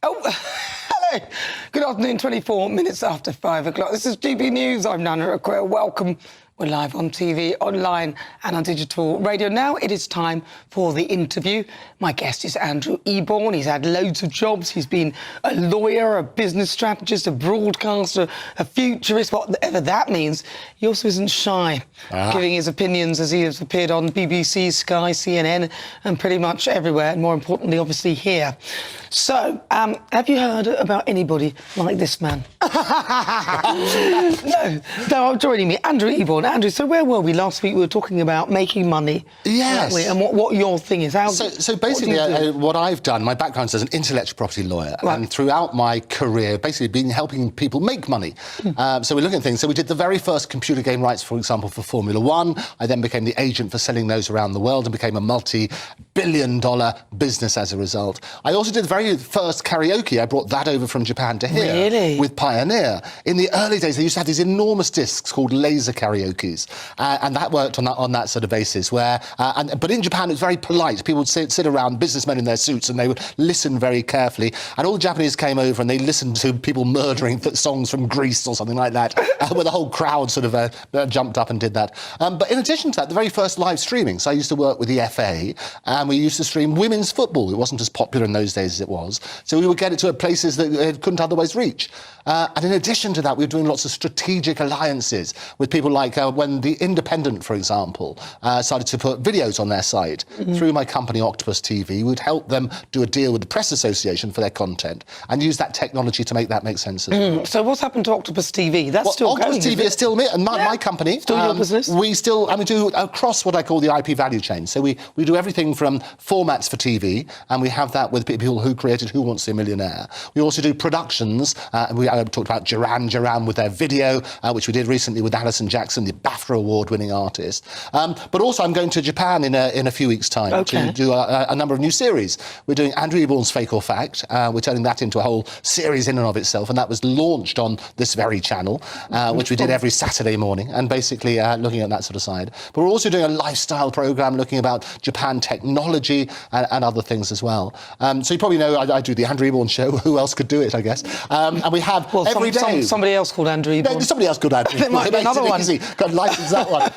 Oh, hello. Good afternoon, 24 minutes after 5 o'clock. This is GB News. I'm Nana Akua. Welcome. We're live on TV, online and on digital radio. Now it is time for the interview. My guest is Andrew Eborn. He's had loads of jobs. He's been a lawyer, a business strategist, a broadcaster, a futurist, whatever that means. He also isn't shy giving his opinions, as he has appeared on BBC, Sky, CNN and pretty much everywhere, and more importantly, obviously here. So, have you heard about anybody like this man? No, joining me, Andrew Eborn. Andrew, so where were we last week? We were talking about making money. Yes. And what your thing is. So basically, what I've done, my background is as an intellectual property lawyer. Right. And throughout my career, basically been helping people make money. So we're looking at things. So we did the very first computer game rights, for example, for Formula One. I then became the agent for selling those around the world and became a multi-billion-dollar business as a result. I also did the very first karaoke. I brought that over from Japan to here. Really? With Pioneer. In the early days, they used to have these enormous discs called laser karaokes. And that worked on that sort of basis. But in Japan, it was very polite. People would sit around, businessmen in their suits, and they would listen very carefully. And all the Japanese came over and they listened to people murdering songs from Greece or something like that, where the whole crowd sort of jumped up and did that. But in addition to that, the very first live streaming. So I used to work with the FA, and we used to stream women's football. It wasn't as popular in those days as it was. So we would get it to places that it couldn't otherwise reach. And in addition to that, we were doing lots of strategic alliances with people like when The Independent, for example, started to put videos on their site. Through my company, Octopus TV, we'd help them do a deal with the Press Association for their content and use that technology to make that make sense as well. So what's happened to Octopus TV? That's still going, Octopus TV is still me, and my company. Still your business? We do across what I call the IP value chain. So we do everything from formats for TV, and we have that with people who created Who Wants to Be a Millionaire. We also do productions. I talked about Duran with their video, which we did recently with Alison Jackson, the BAFTA award-winning artist. But also I'm going to Japan in a few weeks' time to do a number of new series. We're doing Andrew Eborn's Fake or Fact. We're turning that into a whole series in and of itself, and that was launched on this very channel, which we did every Saturday morning, and basically looking at that sort of side. But we're also doing a lifestyle programme looking about Japan technology and other things as well. So you probably know I do the Andrew Eborn show. Who else could do it, I guess? And we have every day... Somebody else called Andrew Eborn. No, somebody else called Andrew. There might be another one. Got to license that one.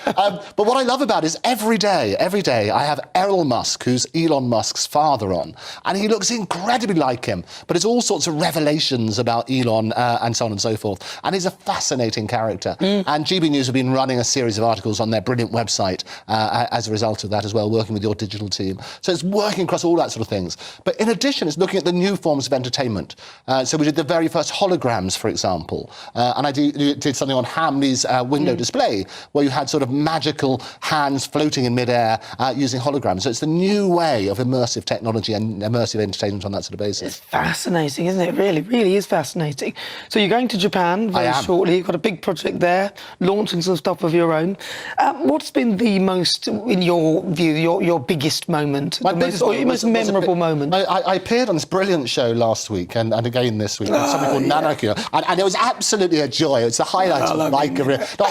But what I love about it is every day, I have Errol Musk, who's Elon Musk's father, on. And he looks incredibly like him. But it's all sorts of revelations about Elon and so on and so forth. And he's a fascinating character. And GB News have been running a series of articles on their brilliant website as a result of that as well, working with your digital team. So it's working across all that sort of things. But in addition, it's looking at the new forms of entertainment. So we did the very first holograms, for example. And I did something on Hamley's window display, where you had sort of magical hands floating in midair using holograms. So it's the new way of immersive technology and immersive entertainment on that sort of basis. It's fascinating, isn't it? Really is fascinating. So you're going to Japan very shortly. You've got a big project there, launching some stuff of your own. What's been the most, in your view, your biggest moment? Your most memorable moment? I appeared on this brilliant show last week and again this week, something called Nana Akua, and it was absolutely a joy. It's the highlight of my career. No,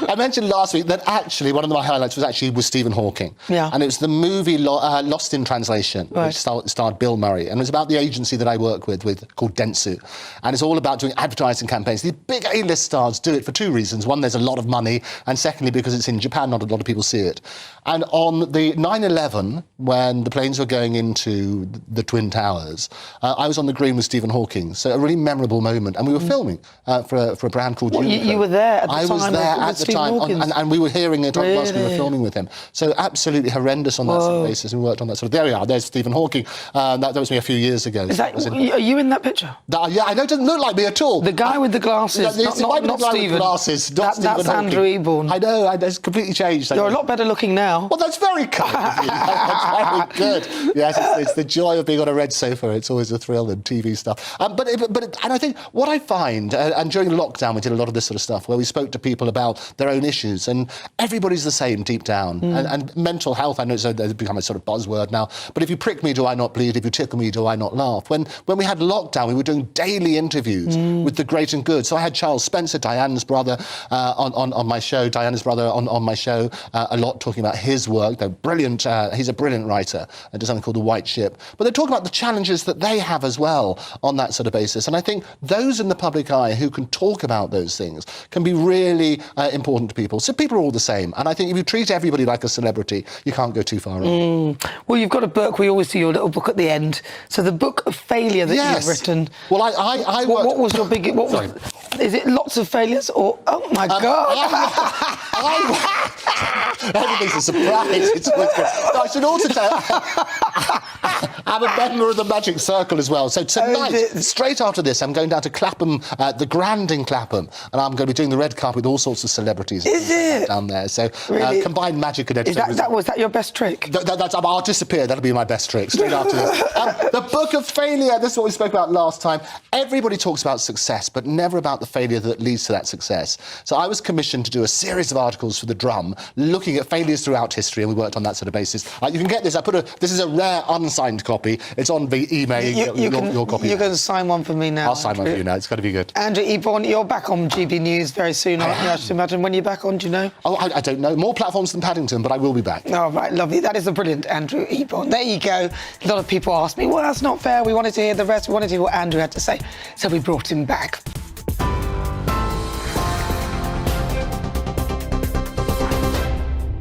I mentioned last week that actually one of my highlights was Stephen Hawking. Yeah. And it was the movie Lost in Translation, which starred Bill Murray. And it was about the agency that I work with called Dentsu. And it's all about doing advertising campaigns. These big A-list stars do it for two reasons. One, there's a lot of money. And secondly, because it's in Japan, not a lot of people see it. And on the 9/11, when the planes were going into the Twin Towers, I was on the green with Stephen Hawking. So a really memorable moment. And we were filming for a brand called Juniper. You were there at the time? I was there at the time, and we were hearing it whilst we were filming with him. So absolutely horrendous on that sort of basis. We worked on that sort of... There we are, there's Stephen Hawking. That was me a few years ago. Are you in that picture? Yeah, I know, it doesn't look like me at all. The guy with the glasses, not Stephen. Glasses, that's Andrew Eborn. I know, it's completely changed. You're a lot better looking now. Well, that's very kind of you. That's very good. Yes, it's the joy of being on a red sofa. It's always a thrill in TV stuff. And I think what I find, and during lockdown we did a lot of this sort of stuff, where we spoke to people about their own issues, and everybody's the same deep down. And mental health, I know it's become a sort of buzzword now, but if you prick me, do I not bleed? If you tickle me, do I not laugh? When we had lockdown, we were doing daily interviews with the great and good. So I had Charles Spencer, Diana's brother, on my show, on my show, a lot talking about his work. They're brilliant. He's a brilliant writer and does something called The White Ship. But they talk about the challenges that they have as well on that sort of basis. And I think those in the public eye who can talk about those things can be really important to people. So people are all the same. And I think if you treat everybody like a celebrity, you can't go too far wrong. Well, you've got a book. We always see your little book at the end. So the book of failure that you've written. Well, I worked... What was your big... Is it lots of failures or... Oh, my God. Everything's a surprise. It's always good. I should also tell I'm a member of the Magic Circle as well. So tonight, straight after this, I'm going down to Clapham, the Grand in Clapham, and I'm going to be doing the red carpet with all sorts of celebrities. Is it? Down there. So really? Combined magic and entertainment. Was that your best trick? I'll disappear. That'll be my best trick. Straight after this. The Book of Failure. This is what we spoke about last time. Everybody talks about success, but never about the failure that leads to that success. So I was commissioned to do a series of articles for The Drum, looking at failures throughout history, and we worked on that sort of basis. You can get this. This is a rare unsigned copy. It's on the email. Your copy. You're going to sign one for me now. I'll sign one for you now. It's got to be good. Andrew Eborn, you're back on GB News very soon, aren't you? I should imagine. When you're back on, do you know? Oh, I don't know. More platforms than Paddington, but I will be back. Oh, right, lovely. That is a brilliant Andrew Eborn. There you go. A lot of people ask me, well, that's not fair. We wanted to hear the rest. We wanted to hear what Andrew had to say. So we brought him back.